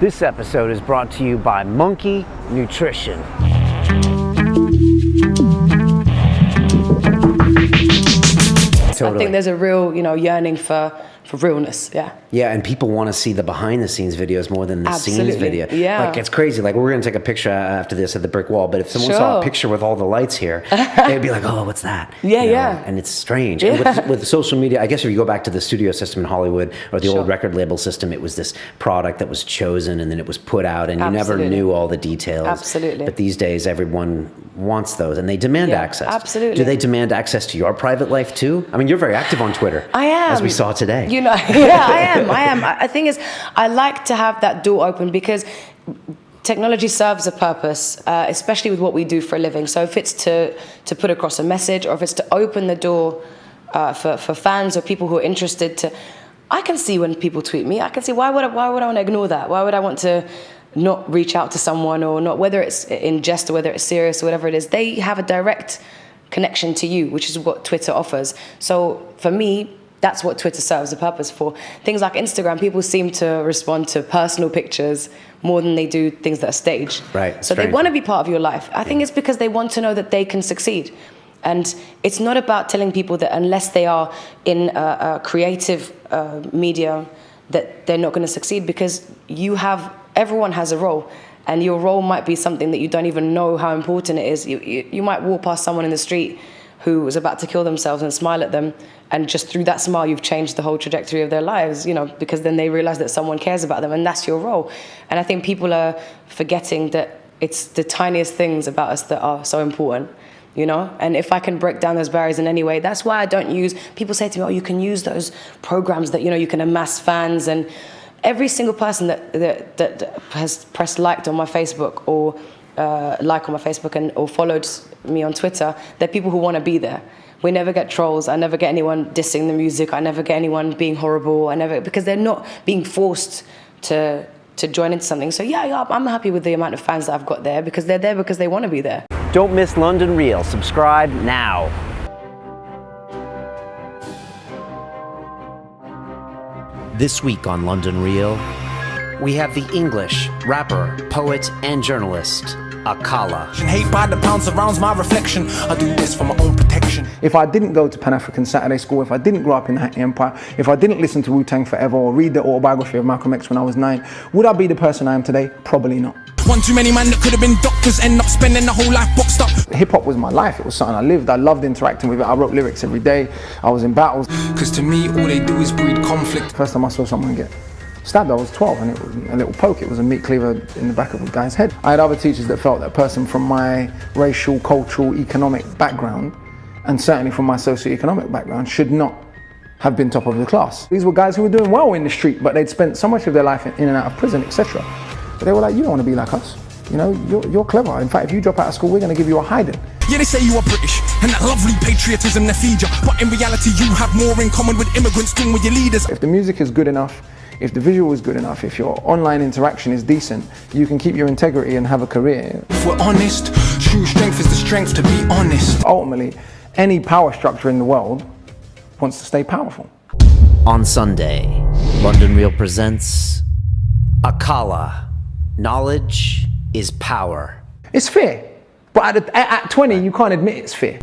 This episode is brought to you by Monkey Nutrition. Totally. I think there's a real, yearning for realness, yeah. Yeah, and people want to see the behind-the-scenes videos more than the scenes video. Yeah. Like, it's crazy. Like, we're going to take a picture after this at the brick wall, but if someone saw a picture with all the lights here, they'd be like, oh, what's that? Yeah, yeah. And it's strange. Yeah. And with social media, I guess if you go back to the studio system in Hollywood or the old record label system, it was this product that was chosen and then it was put out and you never knew all the details. Absolutely. But these days, everyone wants those and they demand access. Absolutely. Do they demand access to your private life too? I mean, you're very active on Twitter. I am. As we saw today. Yeah, I am. I think I like to have that door open because technology serves a purpose, especially with what we do for a living. So if it's to put across a message or if it's to open the door for fans or people who are interested to, I can see when people tweet me. I can see why would I want to ignore that? Why would I want to not reach out to someone or not, whether it's in jest or whether it's serious or whatever it is, they have a direct connection to you, which is what Twitter offers. So for me, that's what Twitter serves a purpose for. Things like Instagram, people seem to respond to personal pictures more than they do things that are staged. Right. So they want to be part of your life. I think it's because they want to know that they can succeed. And it's not about telling people that unless they are in a creative media, that they're not going to succeed, because everyone has a role. And your role might be something that you don't even know how important it is. You might walk past someone in the street who was about to kill themselves and smile at them, and just through that smile you've changed the whole trajectory of their lives, because then they realize that someone cares about them, and that's your role. And I think people are forgetting that it's the tiniest things about us that are so important, and if I can break down those barriers in any way, that's why I don't use, people say to me, oh, you can use those programs that you can amass fans, and every single person that has pressed liked on my Facebook or or followed me on Twitter, they're people who want to be there. We never get trolls. I never get anyone dissing the music. I never get anyone being horrible. Because they're not being forced to join into something. So yeah, I'm happy with the amount of fans that I've got there, because they're there because they want to be there. Don't miss London Real. Subscribe now. This week on London Real, we have the English rapper, poet, and journalist, Akala. Hate by the pound surrounds my reflection. I do this for my own protection. If I didn't go to Pan-African Saturday School, if I didn't grow up in the Hackney Empire, if I didn't listen to Wu-Tang Forever or read the autobiography of Malcolm X when I was 9, would I be the person I am today? Probably not. One too many man that could have been doctors, end up spending the whole life boxed up. Hip-hop was my life. It was something I lived. I loved interacting with it. I wrote lyrics every day. I was in battles. Because to me, all they do is breed conflict. First time I saw someone get stabbed, I was 12, and it was a little poke. It was a meat cleaver in the back of a guy's head. I had other teachers that felt that a person from my racial, cultural, economic background, and certainly from my socio-economic background, should not have been top of the class. These were guys who were doing well in the street, but they'd spent so much of their life in and out of prison, etc. But they were like, you don't want to be like us. You're clever. In fact, if you drop out of school, we're going to give you a hiding. Yeah, they say you are British, and that lovely patriotism they feed you. But in reality, you have more in common with immigrants than with your leaders. If the music is good enough, if the visual is good enough, if your online interaction is decent, you can keep your integrity and have a career. If we're honest, true strength is the strength to be honest. Ultimately, any power structure in the world wants to stay powerful. On Sunday, London Real presents Akala. Knowledge is power. It's fear, but at 20, you can't admit it's fear.